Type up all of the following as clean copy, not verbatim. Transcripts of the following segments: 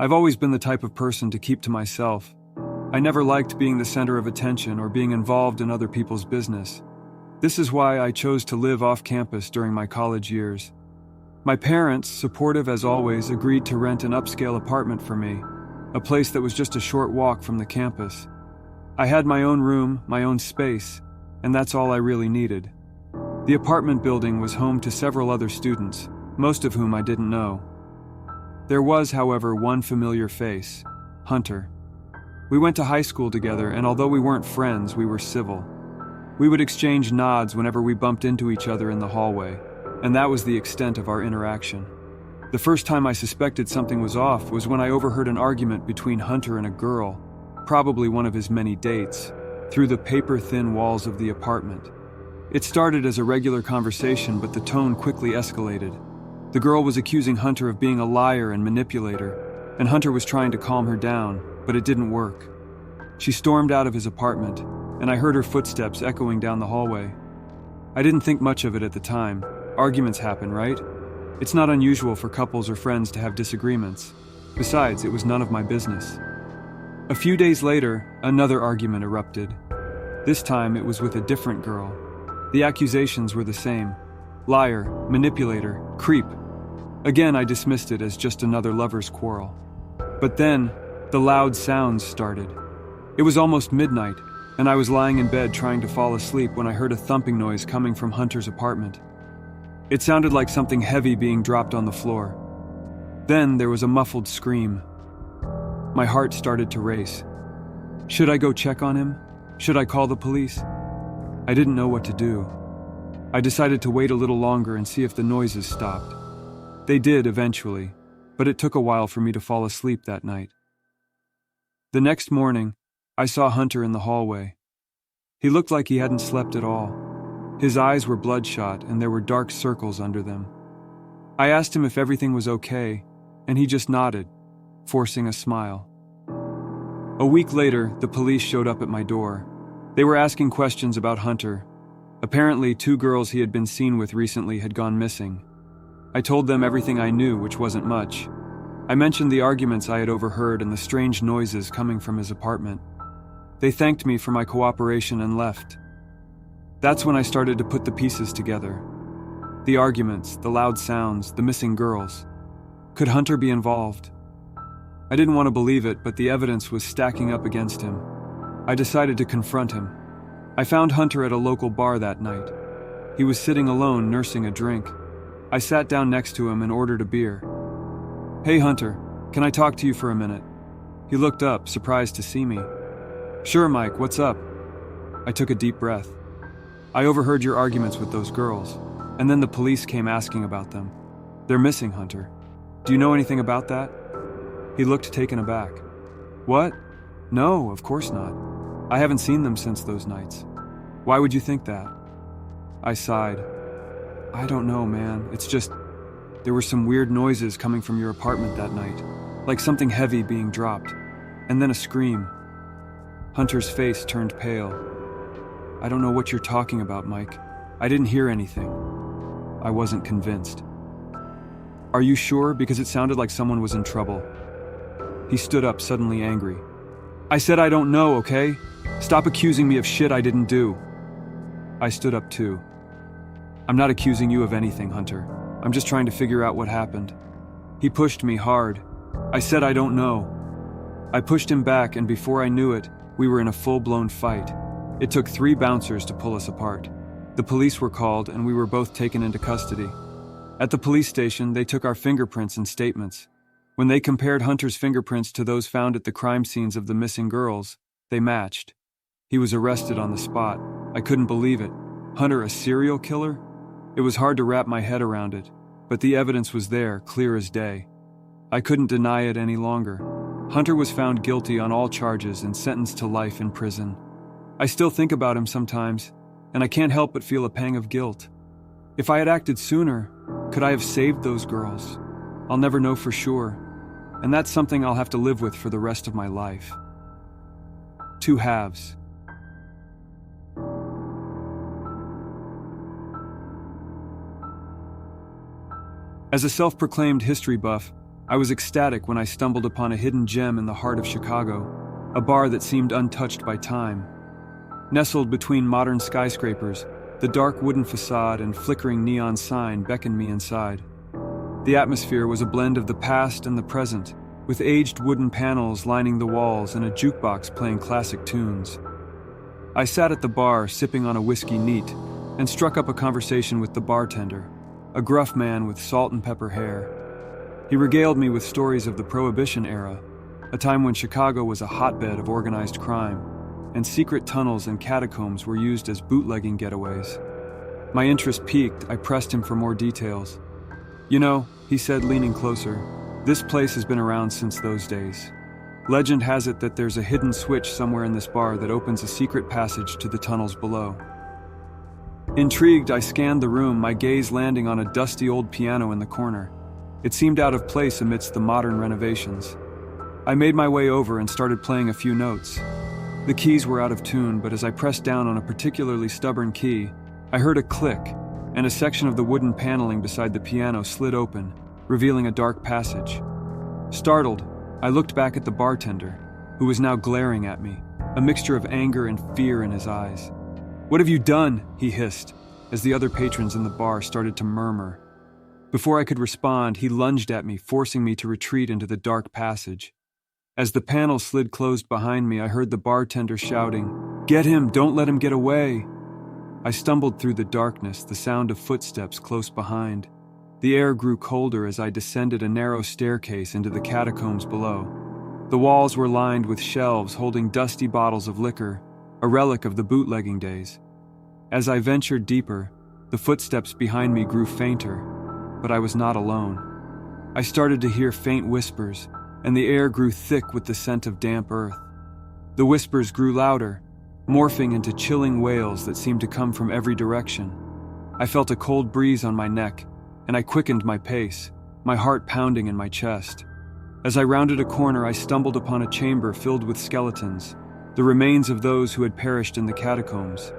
I've always been the type of person to keep to myself. I never liked being the center of attention or being involved in other people's business. This is why I chose to live off campus during my college years. My parents, supportive as always, agreed to rent an upscale apartment for me, a place that was just a short walk from the campus. I had my own room, my own space, and that's all I really needed. The apartment building was home to several other students, most of whom I didn't know. There was, however, one familiar face, Hunter. We went to high school together, and although we weren't friends, we were civil. We would exchange nods whenever we bumped into each other in the hallway, and that was the extent of our interaction. The first time I suspected something was off was when I overheard an argument between Hunter and a girl, probably one of his many dates, through the paper-thin walls of the apartment. It started as a regular conversation, but the tone quickly escalated. The girl was accusing Hunter of being a liar and manipulator, and Hunter was trying to calm her down, but it didn't work. She stormed out of his apartment, and I heard her footsteps echoing down the hallway. I didn't think much of it at the time. Arguments happen, right? It's not unusual for couples or friends to have disagreements. Besides, it was none of my business. A few days later, another argument erupted. This time, it was with a different girl. The accusations were the same. Liar, manipulator, creep. Again, I dismissed it as just another lover's quarrel. But then, the loud sounds started. It was almost midnight, and I was lying in bed trying to fall asleep when I heard a thumping noise coming from Hunter's apartment. It sounded like something heavy being dropped on the floor. Then there was a muffled scream. My heart started to race. Should I go check on him? Should I call the police? I didn't know what to do. I decided to wait a little longer and see if the noises stopped. They did eventually, but it took a while for me to fall asleep that night. The next morning, I saw Hunter in the hallway. He looked like he hadn't slept at all. His eyes were bloodshot and there were dark circles under them. I asked him if everything was okay, and he just nodded, forcing a smile. A week later, the police showed up at my door. They were asking questions about Hunter. Apparently, 2 girls he had been seen with recently had gone missing. I told them everything I knew, which wasn't much. I mentioned the arguments I had overheard and the strange noises coming from his apartment. They thanked me for my cooperation and left. That's when I started to put the pieces together. The arguments, the loud sounds, the missing girls. Could Hunter be involved? I didn't want to believe it, but the evidence was stacking up against him. I decided to confront him. I found Hunter at a local bar that night. He was sitting alone, nursing a drink. I sat down next to him and ordered a beer. "Hey Hunter, can I talk to you for a minute?" He looked up, surprised to see me. "Sure, Mike, what's up?" I took a deep breath. "I overheard your arguments with those girls, and then the police came asking about them. They're missing, Hunter. Do you know anything about that?" He looked taken aback. "What? No, of course not. I haven't seen them since those nights. Why would you think that?" I sighed. "I don't know, man. It's just, there were some weird noises coming from your apartment that night, like something heavy being dropped, and then a scream." Hunter's face turned pale. "I don't know what you're talking about, Mike. I didn't hear anything." I wasn't convinced. "Are you sure? Because it sounded like someone was in trouble." He stood up, suddenly angry. "I said I don't know, okay? Stop accusing me of shit I didn't do." I stood up too. "I'm not accusing you of anything, Hunter. I'm just trying to figure out what happened." He pushed me hard. I said I don't know. I pushed him back, and before I knew it, we were in a full-blown fight. It took 3 bouncers to pull us apart. The police were called, and we were both taken into custody. At the police station, they took our fingerprints and statements. When they compared Hunter's fingerprints to those found at the crime scenes of the missing girls, they matched. He was arrested on the spot. I couldn't believe it. Hunter, a serial killer? It was hard to wrap my head around it, but the evidence was there, clear as day. I couldn't deny it any longer. Hunter was found guilty on all charges and sentenced to life in prison. I still think about him sometimes, and I can't help but feel a pang of guilt. If I had acted sooner, could I have saved those girls? I'll never know for sure, and that's something I'll have to live with for the rest of my life. 2 halves. As a self-proclaimed history buff, I was ecstatic when I stumbled upon a hidden gem in the heart of Chicago, a bar that seemed untouched by time. Nestled between modern skyscrapers, the dark wooden facade and flickering neon sign beckoned me inside. The atmosphere was a blend of the past and the present, with aged wooden panels lining the walls and a jukebox playing classic tunes. I sat at the bar sipping on a whiskey neat and struck up a conversation with the bartender, a gruff man with salt and pepper hair. He regaled me with stories of the Prohibition era, a time when Chicago was a hotbed of organized crime, and secret tunnels and catacombs were used as bootlegging getaways. My interest piqued, I pressed him for more details. "You know," he said, leaning closer, "this place has been around since those days. Legend has it that there's a hidden switch somewhere in this bar that opens a secret passage to the tunnels below." Intrigued, I scanned the room, my gaze landing on a dusty old piano in the corner. It seemed out of place amidst the modern renovations. I made my way over and started playing a few notes. The keys were out of tune, but as I pressed down on a particularly stubborn key, I heard a click, and a section of the wooden paneling beside the piano slid open, revealing a dark passage. Startled, I looked back at the bartender, who was now glaring at me, a mixture of anger and fear in his eyes. "What have you done?" he hissed, as the other patrons in the bar started to murmur. Before I could respond, he lunged at me, forcing me to retreat into the dark passage. As the panel slid closed behind me, I heard the bartender shouting, "Get him! Don't let him get away!" I stumbled through the darkness, the sound of footsteps close behind. The air grew colder as I descended a narrow staircase into the catacombs below. The walls were lined with shelves holding dusty bottles of liquor, a relic of the bootlegging days. As I ventured deeper, the footsteps behind me grew fainter, but I was not alone. I started to hear faint whispers, and the air grew thick with the scent of damp earth. The whispers grew louder, morphing into chilling wails that seemed to come from every direction. I felt a cold breeze on my neck, and I quickened my pace, my heart pounding in my chest. As I rounded a corner, I stumbled upon a chamber filled with skeletons, the remains of those who had perished in the catacombs.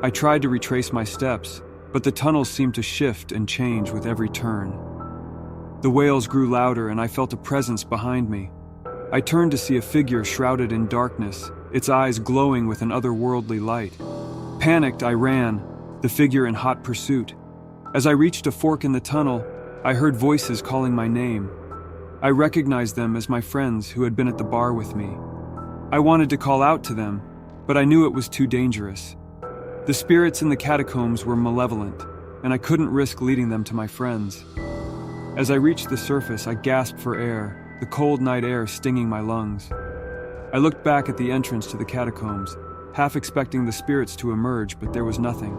I tried to retrace my steps, but the tunnels seemed to shift and change with every turn. The wails grew louder, and I felt a presence behind me. I turned to see a figure shrouded in darkness, its eyes glowing with an otherworldly light. Panicked, I ran, the figure in hot pursuit. As I reached a fork in the tunnel, I heard voices calling my name. I recognized them as my friends who had been at the bar with me. I wanted to call out to them, but I knew it was too dangerous. The spirits in the catacombs were malevolent, and I couldn't risk leading them to my friends. As I reached the surface, I gasped for air, the cold night air stinging my lungs. I looked back at the entrance to the catacombs, half expecting the spirits to emerge, but there was nothing.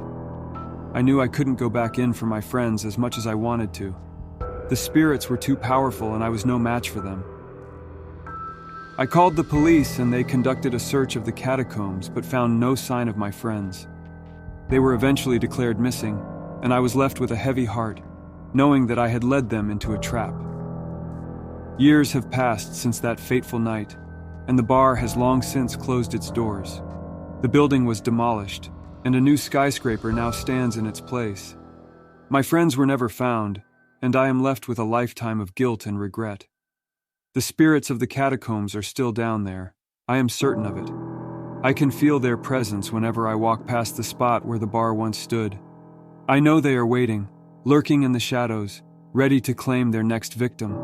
I knew I couldn't go back in for my friends as much as I wanted to. The spirits were too powerful, and I was no match for them. I called the police, and they conducted a search of the catacombs, but found no sign of my friends. They were eventually declared missing, and I was left with a heavy heart, knowing that I had led them into a trap. Years have passed since that fateful night, and the bar has long since closed its doors. The building was demolished, and a new skyscraper now stands in its place. My friends were never found, and I am left with a lifetime of guilt and regret. The spirits of the catacombs are still down there. I am certain of it. I can feel their presence whenever I walk past the spot where the bar once stood. I know they are waiting, lurking in the shadows, ready to claim their next victim.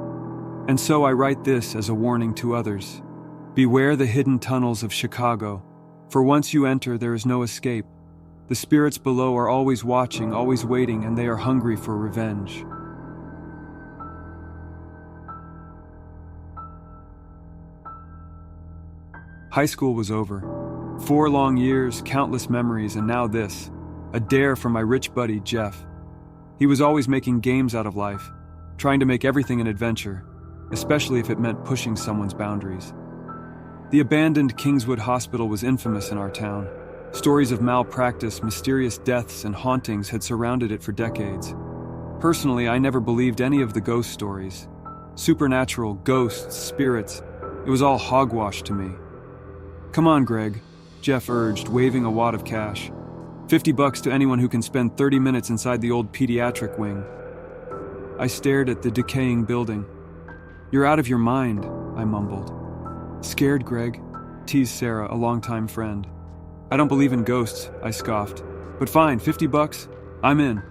And so I write this as a warning to others. Beware the hidden tunnels of Chicago, for once you enter, there is no escape. The spirits below are always watching, always waiting, and they are hungry for revenge. High school was over. 4 long years, countless memories, and now this, a dare from my rich buddy, Jeff. He was always making games out of life, trying to make everything an adventure, especially if it meant pushing someone's boundaries. The abandoned Kingswood Hospital was infamous in our town. Stories of malpractice, mysterious deaths, and hauntings had surrounded it for decades. Personally, I never believed any of the ghost stories. Supernatural, ghosts, spirits, it was all hogwash to me. "Come on, Greg," Jeff urged, waving a wad of cash. $50 to anyone who can spend 30 minutes inside the old pediatric wing. I stared at the decaying building. "You're out of your mind," I mumbled. "Scared, Greg?" teased Sarah, a longtime friend. "I don't believe in ghosts," I scoffed. "But fine, $50? I'm in."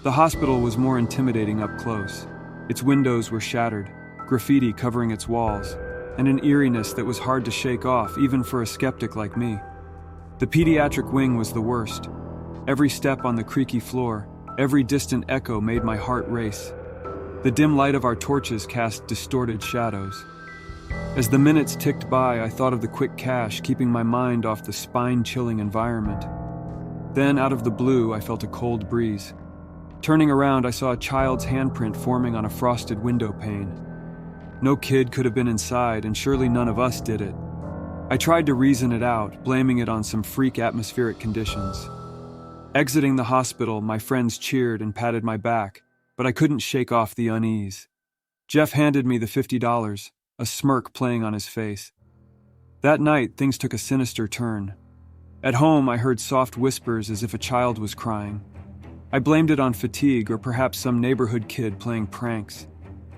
The hospital was more intimidating up close. Its windows were shattered, graffiti covering its walls, and an eeriness that was hard to shake off even for a skeptic like me. The pediatric wing was the worst. Every step on the creaky floor, every distant echo made my heart race. The dim light of our torches cast distorted shadows. As the minutes ticked by, I thought of the quick cash, keeping my mind off the spine-chilling environment. Then, out of the blue, I felt a cold breeze. Turning around, I saw a child's handprint forming on a frosted window pane. No kid could have been inside, and surely none of us did it. I tried to reason it out, blaming it on some freak atmospheric conditions. Exiting the hospital, my friends cheered and patted my back, but I couldn't shake off the unease. Jeff handed me the $50, a smirk playing on his face. That night, things took a sinister turn. At home, I heard soft whispers as if a child was crying. I blamed it on fatigue or perhaps some neighborhood kid playing pranks.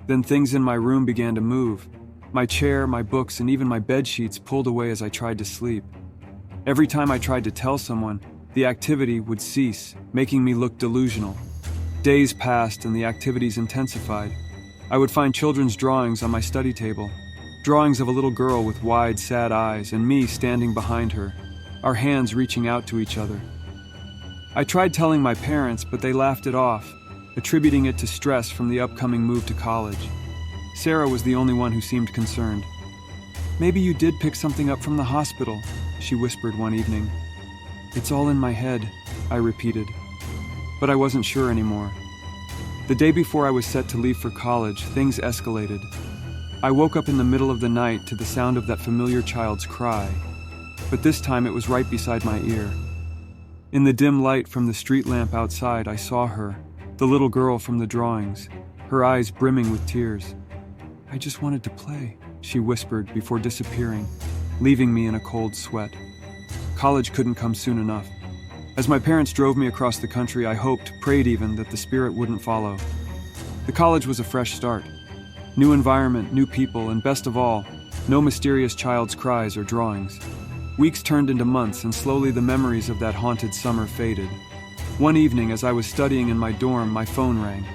Then things in my room began to move. My chair, my books, and even my bed sheets pulled away as I tried to sleep. Every time I tried to tell someone, the activity would cease, making me look delusional. Days passed and the activities intensified. I would find children's drawings on my study table, drawings of a little girl with wide, sad eyes and me standing behind her, our hands reaching out to each other. I tried telling my parents, but they laughed it off, attributing it to stress from the upcoming move to college. Sarah was the only one who seemed concerned. "Maybe you did pick something up from the hospital," she whispered one evening. "It's all in my head," I repeated. But I wasn't sure anymore. The day before I was set to leave for college, things escalated. I woke up in the middle of the night to the sound of that familiar child's cry, but this time it was right beside my ear. In the dim light from the street lamp outside, I saw her, the little girl from the drawings, her eyes brimming with tears. "I just wanted to play," she whispered before disappearing, leaving me in a cold sweat. College couldn't come soon enough. As my parents drove me across the country, I hoped, prayed even, that the spirit wouldn't follow. The college was a fresh start. New environment, new people, and best of all, no mysterious child's cries or drawings. Weeks turned into months, and slowly the memories of that haunted summer faded. One evening, as I was studying in my dorm, my phone rang.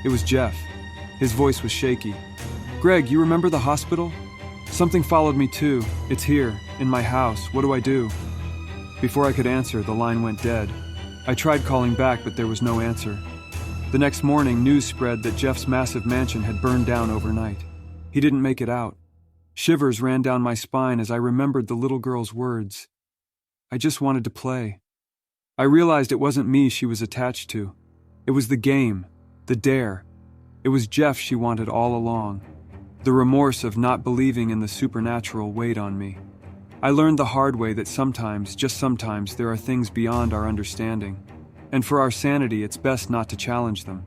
It was Jeff. His voice was shaky. "Greg, you remember the hospital? Something followed me too. It's here, in my house. What do I do?" Before I could answer, the line went dead. I tried calling back, but there was no answer. The next morning, news spread that Jeff's massive mansion had burned down overnight. He didn't make it out. Shivers ran down my spine as I remembered the little girl's words. "I just wanted to play." I realized it wasn't me she was attached to. It was the game, the dare. It was Jeff she wanted all along. The remorse of not believing in the supernatural weighed on me. I learned the hard way that sometimes, just sometimes, there are things beyond our understanding. And for our sanity, it's best not to challenge them.